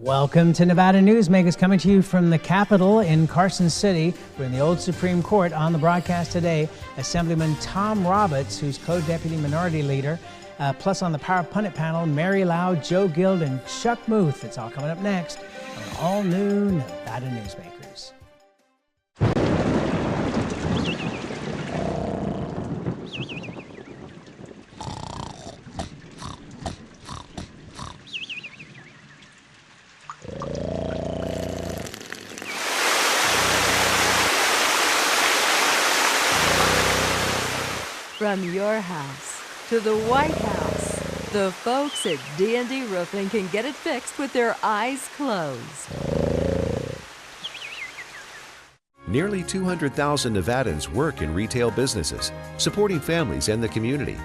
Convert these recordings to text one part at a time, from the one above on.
Welcome to Nevada Newsmakers, coming to you from the Capitol in Carson City. We're in the old Supreme Court. On the broadcast today, Assemblyman Tom Roberts, who's co-deputy minority leader, plus on the Power Pundit panel, Mary Lau, Joe Guild, and Chuck Muth. It's all coming up next on all new Nevada Newsmakers. From your house to the White House, the folks at D&D Roofing can get it fixed with their eyes closed. Nearly 200,000 Nevadans work in retail businesses, supporting families and the community.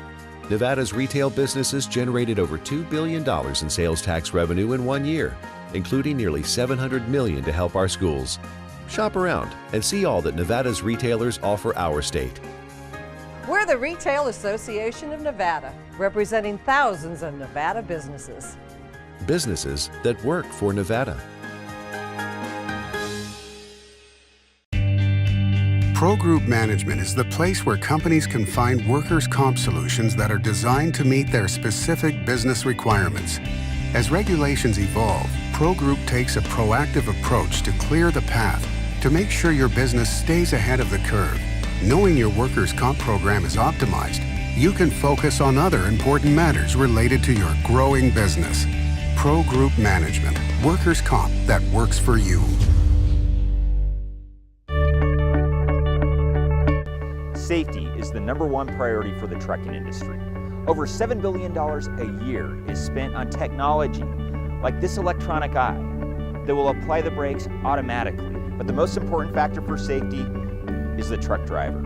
Nevada's retail businesses generated over $2 billion in sales tax revenue in 1 year, including nearly $700 million to help our schools. Shop around and see all that Nevada's retailers offer our state. We're the Retail Association of Nevada, representing thousands of Nevada businesses. Businesses that work for Nevada. Pro Group Management is the place where companies can find workers' comp solutions that are designed to meet their specific business requirements. As regulations evolve, Pro Group takes a proactive approach to clear the path to make sure your business stays ahead of the curve. Knowing your workers' comp program is optimized, you can focus on other important matters related to your growing business. Pro Group Management, workers' comp that works for you. Safety is the #1 priority for the trucking industry. Over $7 billion a year is spent on technology like this electronic eye that will apply the brakes automatically. But the most important factor for safety is the truck driver.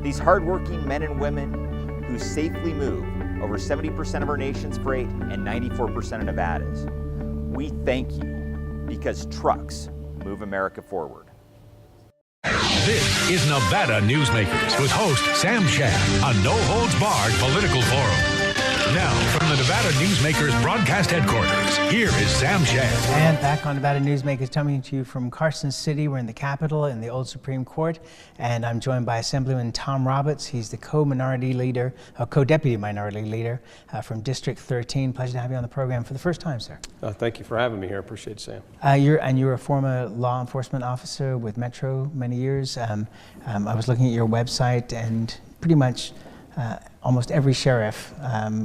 These hardworking men and women who safely move over 70% of our nation's freight and 94% of Nevada's. We thank you because trucks move America forward. This is Nevada Newsmakers with host Sam Shad, a no-holds-barred political forum. Now, from the Nevada Newsmakers broadcast headquarters, here is Sam Shad. And back on Nevada Newsmakers, coming to you from Carson City. We're in the Capitol in the old Supreme Court, and I'm joined by Assemblyman Tom Roberts. He's the co-deputy minority leader from District 13. Pleasure to have you on the program for the first time, sir. Thank you for having me here. I appreciate it, Sam. You're a former law enforcement officer with Metro many years. I was looking at your website, and pretty much almost every sheriff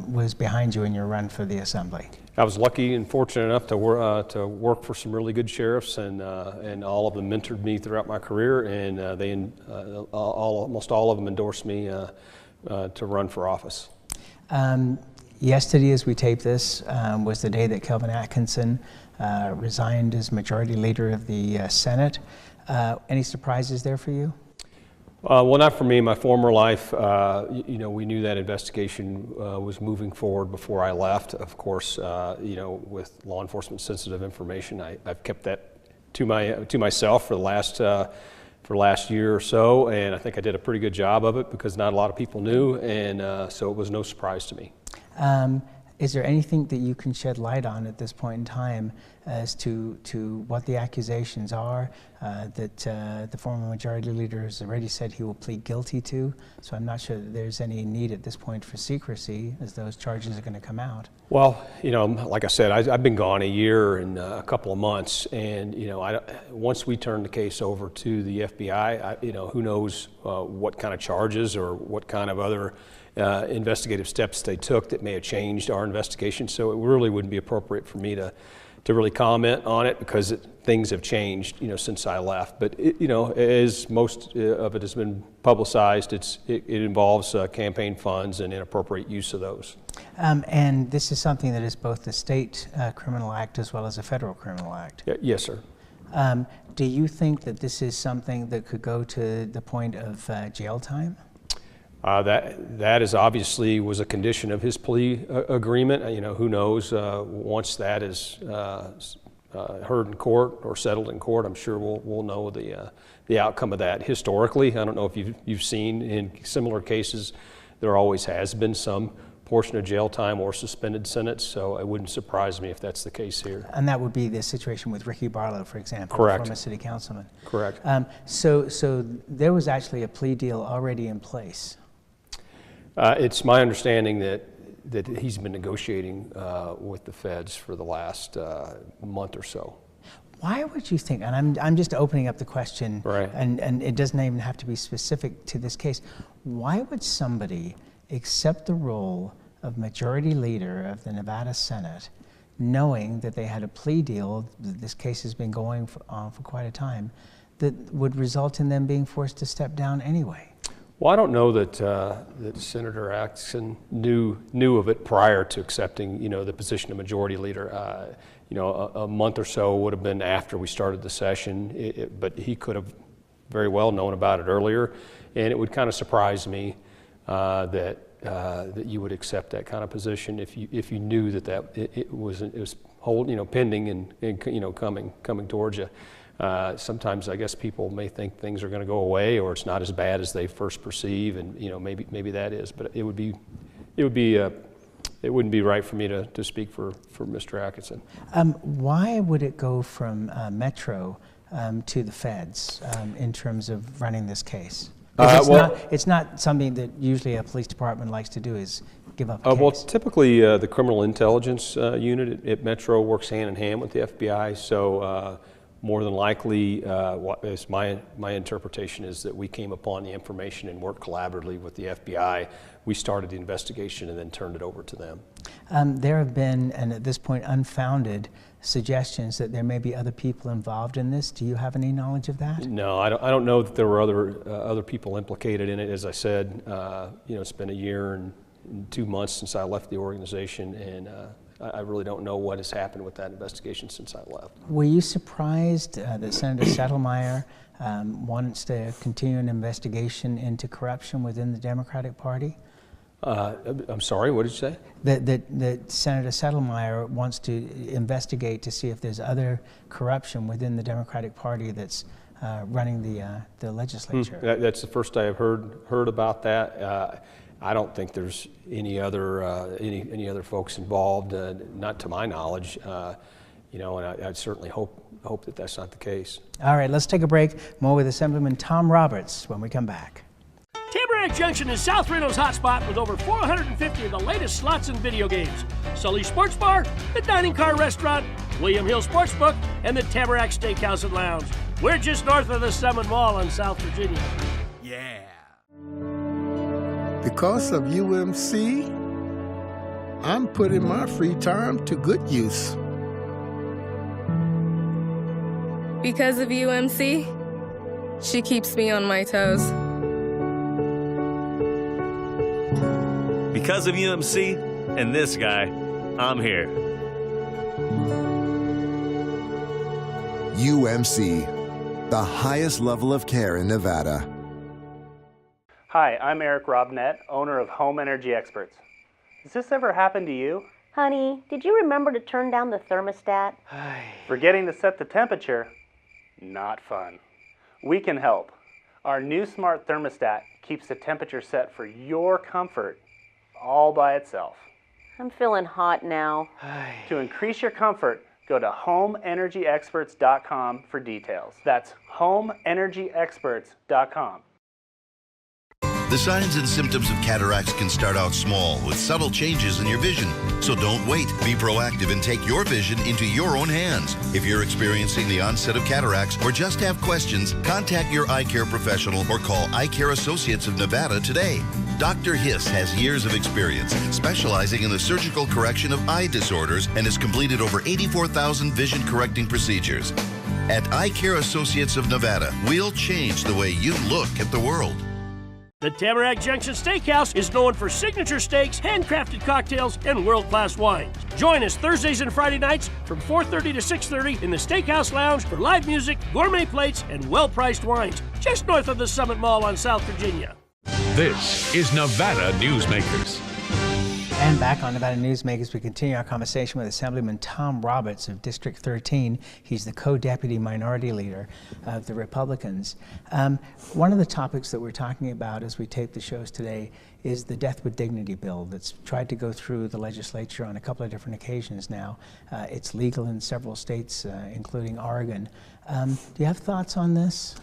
was behind you in your run for the Assembly. I was lucky and fortunate enough to work for some really good sheriffs, and all of them mentored me throughout my career, and almost all of them endorsed me to run for office. Yesterday, as we tape this, was the day that Kelvin Atkinson resigned as Majority Leader of the Senate. Any surprises there for you? Well, not for me. In my former life, we knew that investigation was moving forward before I left. Of course, with law enforcement sensitive information, I've kept that to myself for the last year or so, and I think I did a pretty good job of it because not a lot of people knew, and so it was no surprise to me. Is there anything that you can shed light on at this point in time as to what the accusations are that the former Majority Leader has already said he will plead guilty to? So I'm not sure that there's any need at this point for secrecy as those charges are going to come out. Well, like I said, I've been gone a year and a couple of months, and once we turn the case over to the FBI, who knows what kind of charges or what kind of other investigative steps they took that may have changed our investigation. So it really wouldn't be appropriate for me to really comment on it because things have changed, since I left. But as most of it has been publicized, it involves campaign funds and inappropriate use of those. And this is something that is both the state criminal act as well as a federal criminal act. Yes, sir. Do you think that this is something that could go to the point of jail time? That is obviously was a condition of his plea agreement. Who knows? Once that is heard in court or settled in court, I'm sure we'll know the outcome of that. Historically, I don't know if you've seen in similar cases, there always has been some portion of jail time or suspended sentence, so it wouldn't surprise me if that's the case here. And that would be the situation with Ricky Barlow, for example, Correct. former city councilman. Correct. So there was actually a plea deal already in place. It's my understanding that he's been negotiating with the feds for the last month or so. Why would you think, and I'm just opening up the question, right. and it doesn't even have to be specific to this case, why would somebody accept the role of majority leader of the Nevada Senate, knowing that they had a plea deal, this case has been going on for quite a time, that would result in them being forced to step down anyway? Well, I don't know that Senator Atkinson knew of it prior to accepting, the position of majority leader. A month or so would have been after we started the session, but he could have very well known about it earlier, and it would kind of surprise me that you would accept that kind of position if you knew that it was pending and coming towards you. Sometimes I guess people may think things are going to go away, or it's not as bad as they first perceive, and maybe that is. But it wouldn't be right for me to speak for Mr. Atkinson. Why would it go from Metro to the feds in terms of running this case? It's not something that usually a police department likes to do, is give up a case. Well, typically the criminal intelligence unit at Metro works hand in hand with the FBI, so more than likely, my interpretation is that we came upon the information and worked collaboratively with the FBI. We started the investigation and then turned it over to them. There have been, and at this point, unfounded suggestions that there may be other people involved in this. Do you have any knowledge of that? No, I don't know that there were other people implicated in it. As I said, it's been a year and 2 months since I left the organization, and I really don't know what has happened with that investigation since I left. Were you surprised that Senator Settlemyre wants to continue an investigation into corruption within the Democratic Party? I'm sorry, what did you say? That Senator Settlemyre wants to investigate to see if there's other corruption within the Democratic Party that's running the legislature. That's the first I have heard about that. I don't think there's any other folks involved, not to my knowledge. And I certainly hope that that's not the case. All right, let's take a break. More with Assemblyman Tom Roberts when we come back. Tamarack Junction is South Reno's hotspot with over 450 of the latest slots and video games. Sully's Sports Bar, the Dining Car Restaurant, William Hill Sportsbook, and the Tamarack Steakhouse and Lounge. We're just north of the Summit Mall in South Virginia. Yeah. Because of UMC, I'm putting my free time to good use. Because of UMC, she keeps me on my toes. Because of UMC and this guy, I'm here. UMC, the highest level of care in Nevada. Hi, I'm Eric Robnett, owner of Home Energy Experts. Has this ever happened to you? Honey, did you remember to turn down the thermostat? Forgetting to set the temperature? Not fun. We can help. Our new smart thermostat keeps the temperature set for your comfort all by itself. I'm feeling hot now. To increase your comfort, go to homeenergyexperts.com for details. That's homeenergyexperts.com. The signs and symptoms of cataracts can start out small with subtle changes in your vision. So don't wait. Be proactive and take your vision into your own hands. If you're experiencing the onset of cataracts or just have questions, contact your eye care professional or call Eye Care Associates of Nevada today. Dr. Hiss has years of experience specializing in the surgical correction of eye disorders and has completed over 84,000 vision correcting procedures. At Eye Care Associates of Nevada, we'll change the way you look at the world. The Tamarack Junction Steakhouse is known for signature steaks, handcrafted cocktails, and world-class wines. Join us Thursdays and Friday nights from 4:30 to 6:30 in the Steakhouse Lounge for live music, gourmet plates, and well-priced wines, just north of the Summit Mall on South Virginia. This is Nevada Newsmakers. And back on Nevada Newsmakers, we continue our conversation with Assemblyman Tom Roberts of District 13. He's the co-deputy minority leader of the Republicans. One of the topics that we're talking about as we tape the shows today is the Death with Dignity bill that's tried to go through the legislature on a couple of different occasions now. It's legal in several states, including Oregon. Do you have thoughts on this?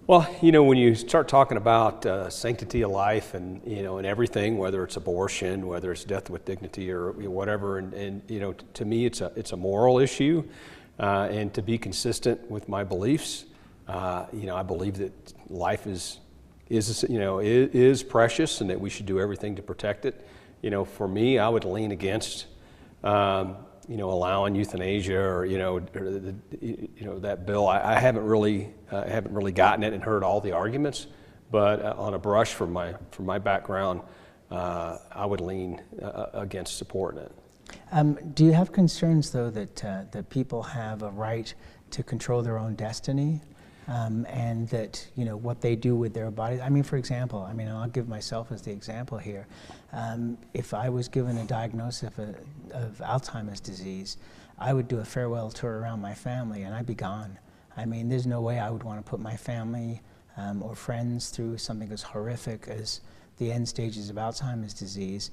Well, you know, when you start talking about sanctity of life and, you know, and everything, whether it's abortion, whether it's death with dignity or whatever, and you know, to me it's a moral issue, and to be consistent with my beliefs, you know, I believe that life is precious and that we should do everything to protect it. You know, for me, I would lean against you know, allowing euthanasia or that bill. I haven't really gotten it and heard all the arguments, but on a brush from my background, I would lean against supporting it. Do you have concerns though that people have a right to control their own destiny? And that, you know, what they do with their bodies. I mean, for example, I'll give myself as the example here. If I was given a diagnosis of Alzheimer's disease, I would do a farewell tour around my family and I'd be gone. I mean, there's no way I would want to put my family or friends through something as horrific as the end stages of Alzheimer's disease.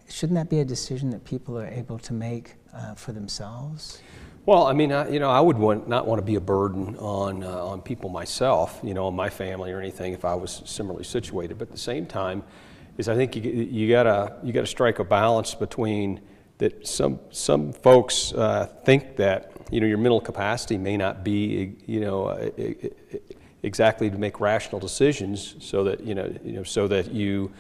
Shouldn't that be a decision that people are able to make for themselves? Well, I mean, I would not want to be a burden on people myself, you know, on my family or anything if I was similarly situated. But at the same time, is I think you gotta strike a balance between that. Some folks think that, you know, your mental capacity may not be, you know, exactly to make rational decisions, so that you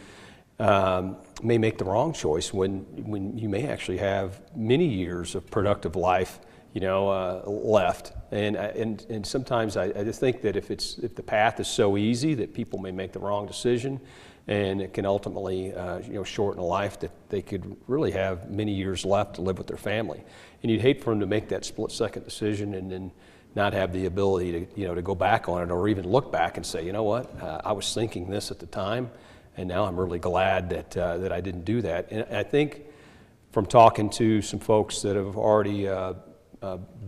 may make the wrong choice when you may actually have many years of productive life, you know, left. And sometimes I just think that if the path is so easy that people may make the wrong decision, and it can ultimately you know, shorten a life that they could really have many years left to live with their family. And you'd hate for them to make that split-second decision and then not have the ability to, you know, to go back on it or even look back and say, you know what, I was thinking this at the time, and now I'm really glad that I didn't do that. And I think from talking to some folks that have already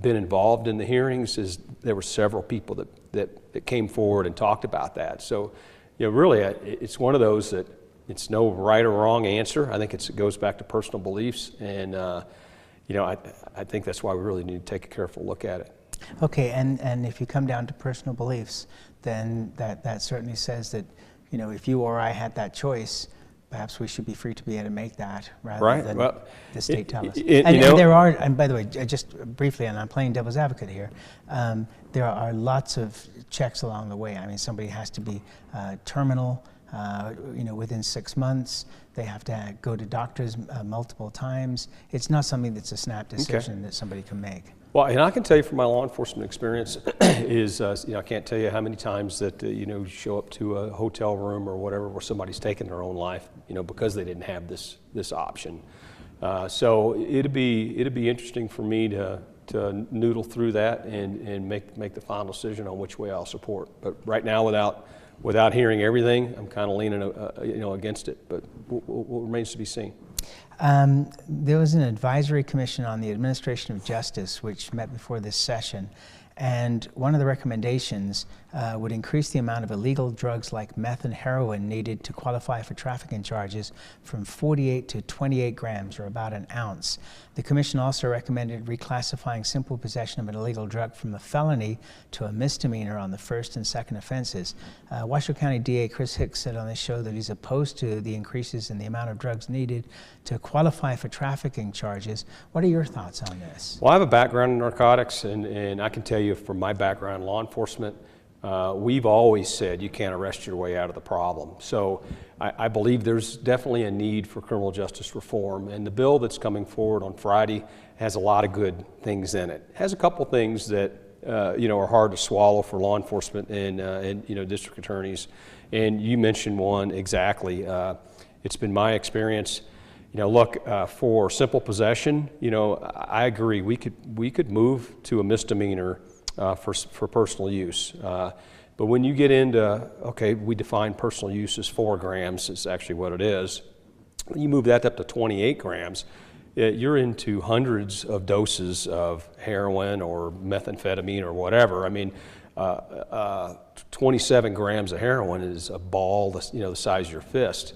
been involved in the hearings, is there were several people that came forward and talked about that. So, you know, really, it's one of those that it's no right or wrong answer. I think it goes back to personal beliefs, and you know, I think that's why we really need to take a careful look at it. Okay, and if you come down to personal beliefs, then that certainly says that, you know, if you or I had that choice, perhaps we should be free to be able to make that rather than the state tell us. And there are, and by the way, just briefly, and I'm playing devil's advocate here, there are lots of checks along the way. I mean, somebody has to be terminal, you know, within 6 months. They have to go to doctors multiple times. It's not something that's a snap decision that somebody can make. Well, and I can tell you from my law enforcement experience is, you know, I can't tell you how many times that, you know, you show up to a hotel room or whatever where somebody's taken their own life, you know, because they didn't have this option. So it'd be interesting for me to noodle through that and make the final decision on which way I'll support. But right now, without hearing everything, I'm kind of leaning, you know, against it. But what remains to be seen. There was an advisory commission on the administration of justice which met before this session, and one of the recommendations would increase the amount of illegal drugs like meth and heroin needed to qualify for trafficking charges from 48 to 28 grams, or about an ounce. The commission also recommended reclassifying simple possession of an illegal drug from a felony to a misdemeanor on the first and second offenses. Washoe County DA Chris Hicks said on this show that he's opposed to the increases in the amount of drugs needed to qualify for trafficking charges. What are your thoughts on this? Well, I have a background in narcotics, and I can tell you from my background in law enforcement, we've always said you can't arrest your way out of the problem. So I believe there's definitely a need for criminal justice reform, and the bill that's coming forward on Friday has a lot of good things in it. It has a couple things that you know, are hard to swallow for law enforcement and you know, district attorneys, and you mentioned one exactly. It's been my experience. You know, look, for simple possession, you know, I agree. We could move to a misdemeanor for personal use. But when you get into, okay, we define personal use as 4 grams, is actually what it is. You move that up to 28 grams, you're into hundreds of doses of heroin or methamphetamine or whatever. I mean, 27 grams of heroin is a ball, the size of your fist.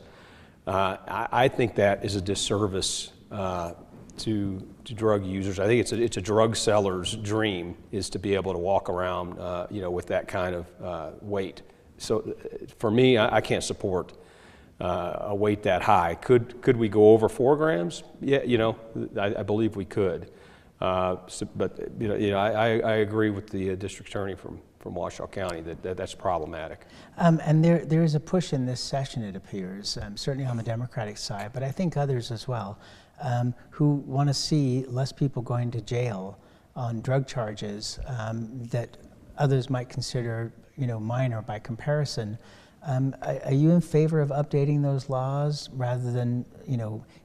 I think that is a disservice to drug users. I think it's a drug seller's dream is to be able to walk around, with that kind of weight. So for me, I can't support a weight that high. Could we go over 4 grams? Yeah, I believe we could. But I agree with the district attorney from Washoe County that's problematic. And there is a push in this session, it appears, certainly on the Democratic side, but I think others as well, who want to see less people going to jail on drug charges that others might consider, minor by comparison. Are you in favor of updating those laws rather than,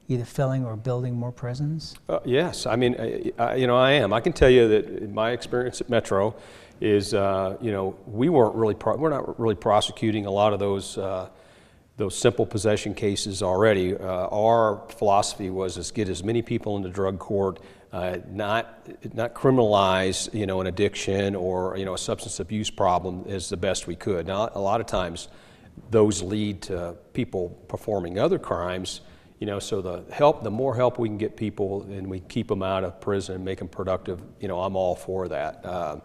either filling or building more prisons? Yes, I mean, I am. I can tell you that in my experience at Metro is, we're not really prosecuting a lot of those simple possession cases already. Our philosophy was get as many people into drug court, not criminalize, an addiction or, a substance abuse problem as the best we could. Now, a lot of times those lead to people performing other crimes, so the more help we can get people and we keep them out of prison and make them productive, I'm all for that.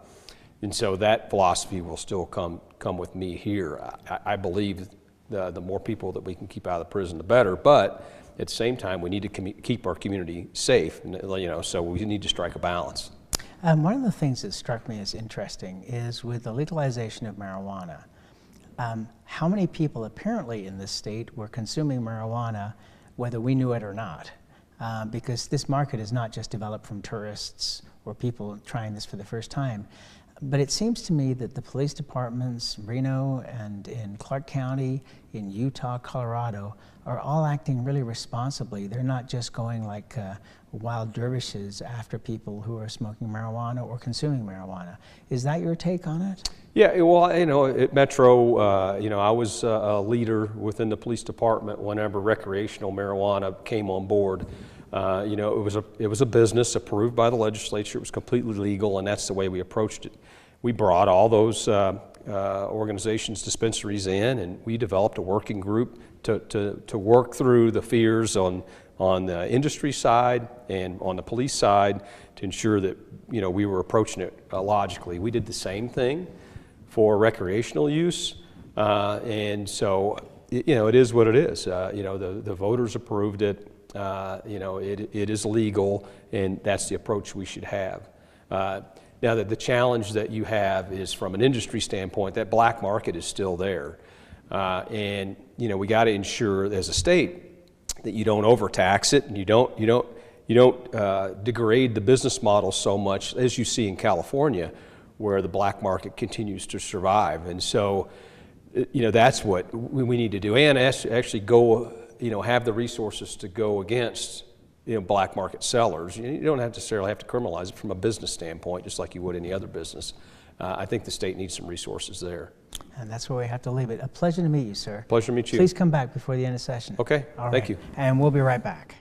And so that philosophy will still come with me here. I believe the more people that we can keep out of the prison, the better, but at the same time, we need to keep our community safe, so we need to strike a balance. One of the things that struck me as interesting is with the legalization of marijuana, how many people apparently in this state were consuming marijuana, whether we knew it or not, because this market is not just developed from tourists or people trying this for the first time. But it seems to me that the police departments, Reno and in Clark County, in Utah, Colorado, are all acting really responsibly. They're not just going like wild dervishes after people who are smoking marijuana or consuming marijuana. Is that your take on it? Yeah, well, at Metro, I was a leader within the police department whenever recreational marijuana came on board. It was a business approved by the legislature. It was completely legal, and that's the way we approached it. We brought all those organizations, dispensaries in, and we developed a working group to work through the fears on the industry side and on the police side to ensure that we were approaching it logically. We did the same thing for recreational use, and so it is what it is. The voters approved it. It is legal, and that's the approach we should have. Now, the challenge that you have is from an industry standpoint, that black market is still there. And we got to ensure as a state that you don't overtax it and you don't degrade the business model so much as you see in California, where the black market continues to survive. And so, that's what we need to do, and actually go, have the resources to go against, black market sellers. You don't necessarily have to criminalize it from a business standpoint, just like you would any other business. I think the state needs some resources there. And that's where we have to leave it. A pleasure to meet you, sir. Pleasure to meet you. Please come back before the end of session. Okay, thank you. And we'll be right back.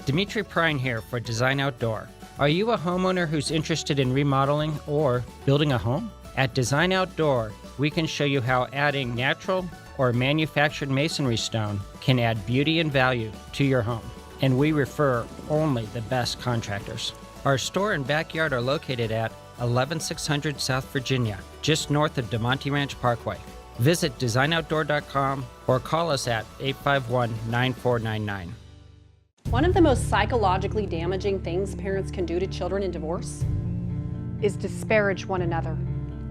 Dimitri Prine here for Design Outdoor. Are you a homeowner who's interested in remodeling or building a home? At Design Outdoor, we can show you how adding natural or manufactured masonry stone can add beauty and value to your home. And we refer only the best contractors. Our store and backyard are located at 11600 South Virginia, just north of DeMonte Ranch Parkway. Visit designoutdoor.com or call us at 851-9499. One of the most psychologically damaging things parents can do to children in divorce is disparage one another,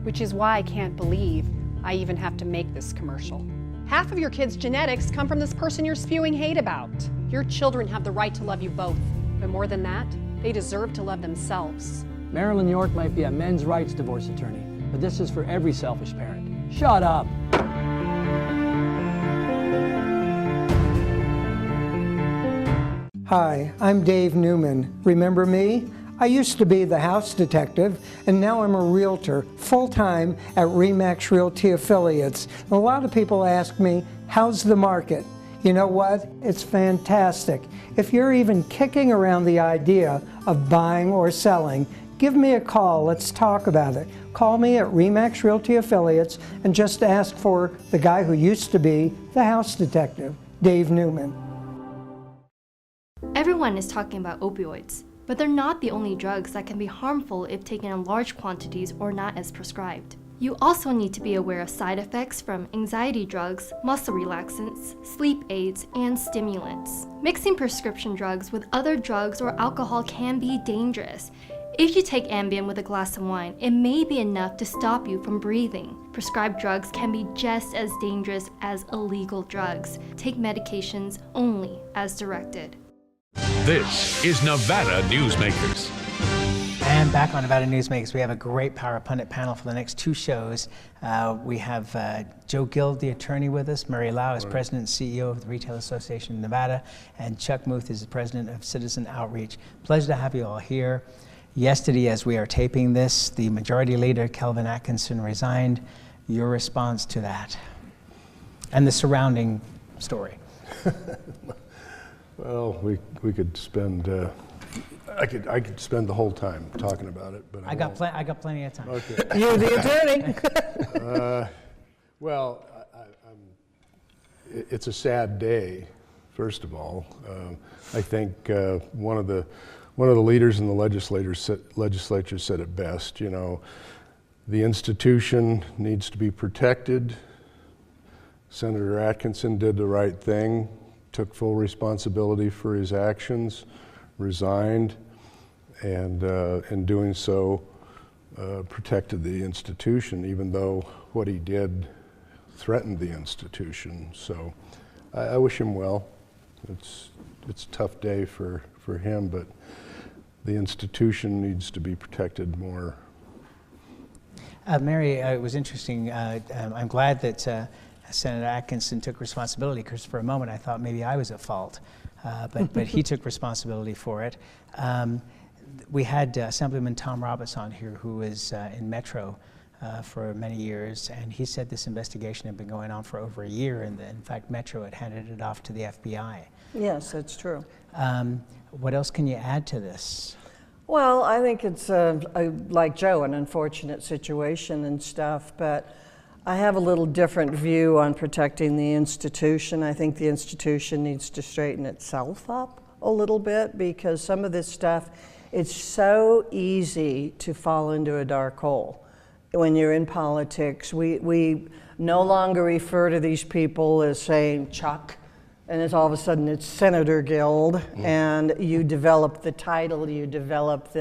which is why I can't believe I even have to make this commercial. Half of your kids' genetics come from this person you're spewing hate about. Your children have the right to love you both, but more than that, they deserve to love themselves. Marilyn York might be a men's rights divorce attorney, but this is for every selfish parent. Shut up. Hi, I'm Dave Newman. Remember me? I used to be the house detective, and now I'm a realtor, full-time at RE/MAX Realty Affiliates. And a lot of people ask me, how's the market? You know what? It's fantastic. If you're even kicking around the idea of buying or selling, give me a call. Let's talk about it. Call me at RE/MAX Realty Affiliates and just ask for the guy who used to be the house detective, Dave Newman. Everyone is talking about opioids, but they're not the only drugs that can be harmful if taken in large quantities or not as prescribed. You also need to be aware of side effects from anxiety drugs, muscle relaxants, sleep aids, and stimulants. Mixing prescription drugs with other drugs or alcohol can be dangerous. If you take Ambien with a glass of wine, it may be enough to stop you from breathing. Prescribed drugs can be just as dangerous as illegal drugs. Take medications only as directed. This is Nevada Newsmakers. And back on Nevada Newsmakers, we have a great Power Pundit panel for the next two shows. We have Joe Guild, the attorney, with us. Mary Lau is president and CEO of the Retail Association of Nevada. And Chuck Muth is the president of Citizen Outreach. Pleasure to have you all here. Yesterday, as we are taping this, the Majority Leader, Kelvin Atkinson, resigned. Your response to that and the surrounding story? Well, we could spend... I could spend the whole time talking about it, but I got plenty of time. Okay. You're the attorney. Well, it's a sad day. First of all, I think one of the leaders in the legislature said it best. You know, the institution needs to be protected. Senator Atkinson did the right thing, took full responsibility for his actions, resigned, and in doing so protected the institution, even though what he did threatened the institution. So I wish him well. It's a tough day for him, but the institution needs to be protected more. Mary, it was interesting. I'm glad that Senator Atkinson took responsibility, because for a moment I thought maybe I was at fault. But he took responsibility for it. We had Assemblyman Tom Roberts on here, who was in Metro for many years, and he said this investigation had been going on for over a year, and in fact Metro had handed it off to the FBI. Yes, that's true. What else can you add to this? Well, I think it's, like Joe, an unfortunate situation and stuff, but I have a little different view on protecting the institution. I think the institution needs to straighten itself up a little bit, because some of this stuff, it's so easy to fall into a dark hole. When you're in politics, we no longer refer to these people as saying Chuck, and it's all of a sudden it's Senator Guild, and you develop the title, you develop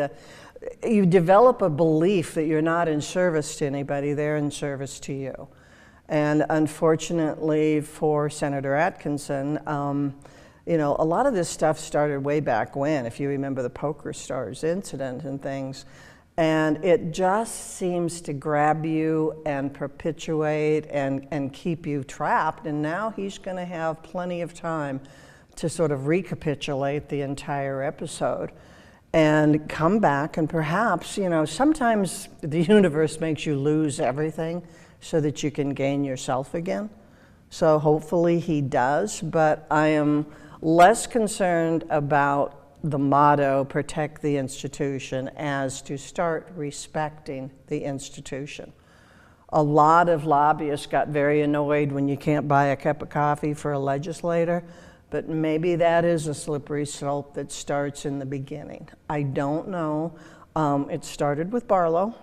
a belief that you're not in service to anybody, they're in service to you. And unfortunately for Senator Atkinson, you know, a lot of this stuff started way back when, if you remember the Poker Stars incident and things, and it just seems to grab you and perpetuate and keep you trapped, and now he's going to have plenty of time to sort of recapitulate the entire episode and come back, and perhaps, you know, sometimes the universe makes you lose everything so that you can gain yourself again. So hopefully he does, but I am less concerned about the motto, protect the institution, as to start respecting the institution. A lot of lobbyists got very annoyed when you can't buy a cup of coffee for a legislator, but maybe that is a slippery slope that starts in the beginning. I don't know. It started with Barlow.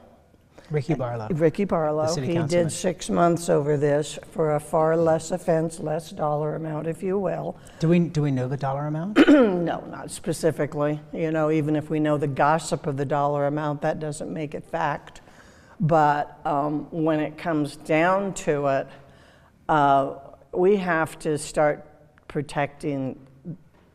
Ricky Barlow. Ricky Barlow. He did 6 months over this for a far less offense, less dollar amount, if you will. Do we know the dollar amount? No, not specifically. You know, even if we know the gossip of the dollar amount, that doesn't make it fact. But when it comes down to it, we have to start protecting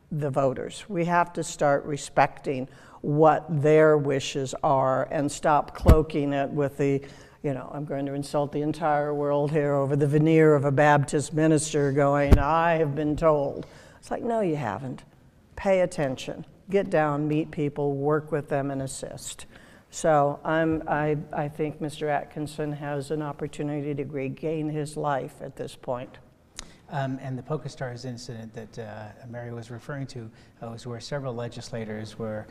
the voters. We have to start respecting what their wishes are and stop cloaking it with the, you know, I'm going to insult the entire world here, over the veneer of a Baptist minister going, I have been told. It's like, no, you haven't. Pay attention. Get down, meet people, work with them, and assist. So I think Mr. Atkinson has an opportunity to regain his life at this point. And the PokerStars incident that Mary was referring to was where several legislators were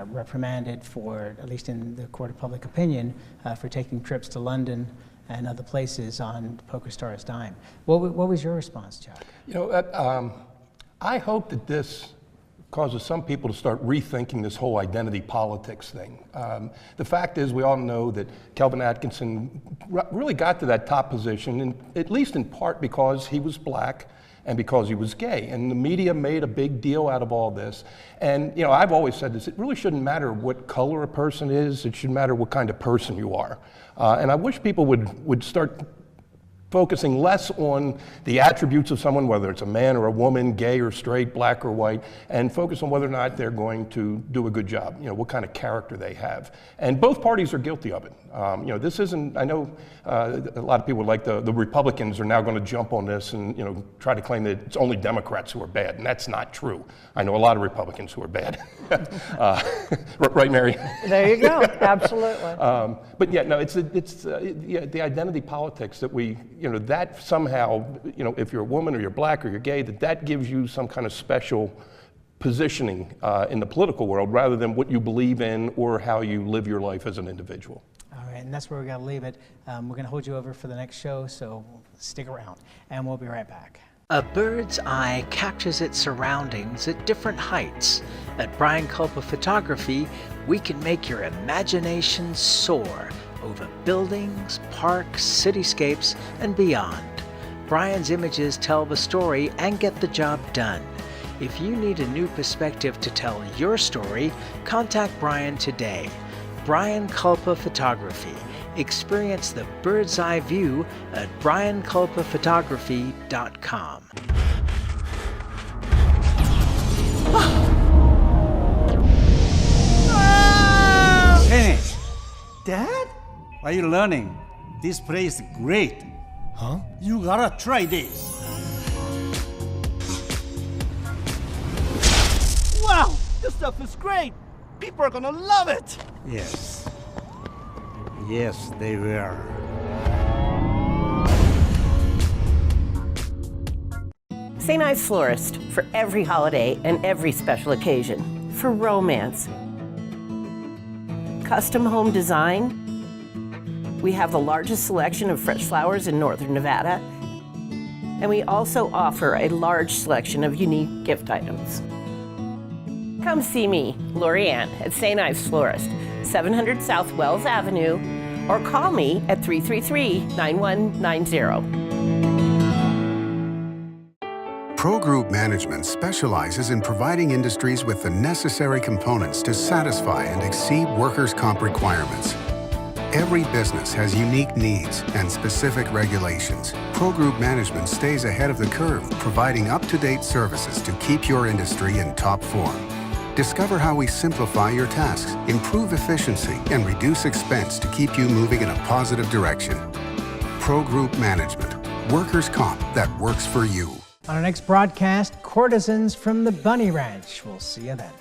reprimanded for, at least in the court of public opinion, for taking trips to London and other places on PokerStars' dime. What was your response, Chuck? You know, I hope that this causes some people to start rethinking this whole identity politics thing. The fact is, we all know that Kelvin Atkinson really got to that top position, and at least in part because he was black and because he was gay. And the media made a big deal out of all this. And you know, I've always said this, it really shouldn't matter what color a person is, it should matter what kind of person you are. And I wish people would start focusing less on the attributes of someone, whether it's a man or a woman, gay or straight, black or white, and focus on whether or not they're going to do a good job, you know, what kind of character they have. And both parties are guilty of it. You know, this isn't, I know a lot of people like the Republicans are now going to jump on this and, you know, try to claim that it's only Democrats who are bad, and that's not true. I know a lot of Republicans who are bad. Right, Mary? There you go, absolutely. But yeah, no, it's the identity politics that we, you know, that somehow, you know, if you're a woman or you're black or you're gay, that gives you some kind of special positioning in the political world rather than what you believe in or how you live your life as an individual. All right, and that's where we're going to leave it. We're going to hold you over for the next show, so stick around, and we'll be right back. A bird's eye captures its surroundings at different heights. At Brian Culpa Photography, we can make your imagination soar over buildings, parks, cityscapes, and beyond. Brian's images tell the story and get the job done. If you need a new perspective to tell your story, contact Brian today. Brian Culpa Photography. Experience the bird's eye view at brianculpaphotography.com. Hey, Dad? Are you learning? This place is great. Huh? You gotta try this. Wow, this stuff is great. People are gonna love it. Yes. Yes, they will. St. Ives Florist for every holiday and every special occasion. For romance. Custom home design. We have the largest selection of fresh flowers in northern Nevada. And we also offer a large selection of unique gift items. Come see me, Lori Ann, at St. Ives Florist, 700 South Wells Avenue, or call me at 333-9190. Pro Group Management specializes in providing industries with the necessary components to satisfy and exceed workers' comp requirements. Every business has unique needs and specific regulations. Pro Group Management stays ahead of the curve, providing up-to-date services to keep your industry in top form. Discover how we simplify your tasks, improve efficiency, and reduce expense to keep you moving in a positive direction. Pro Group Management, workers' comp that works for you. On our next broadcast, courtesans from the Bunny Ranch. We'll see you then.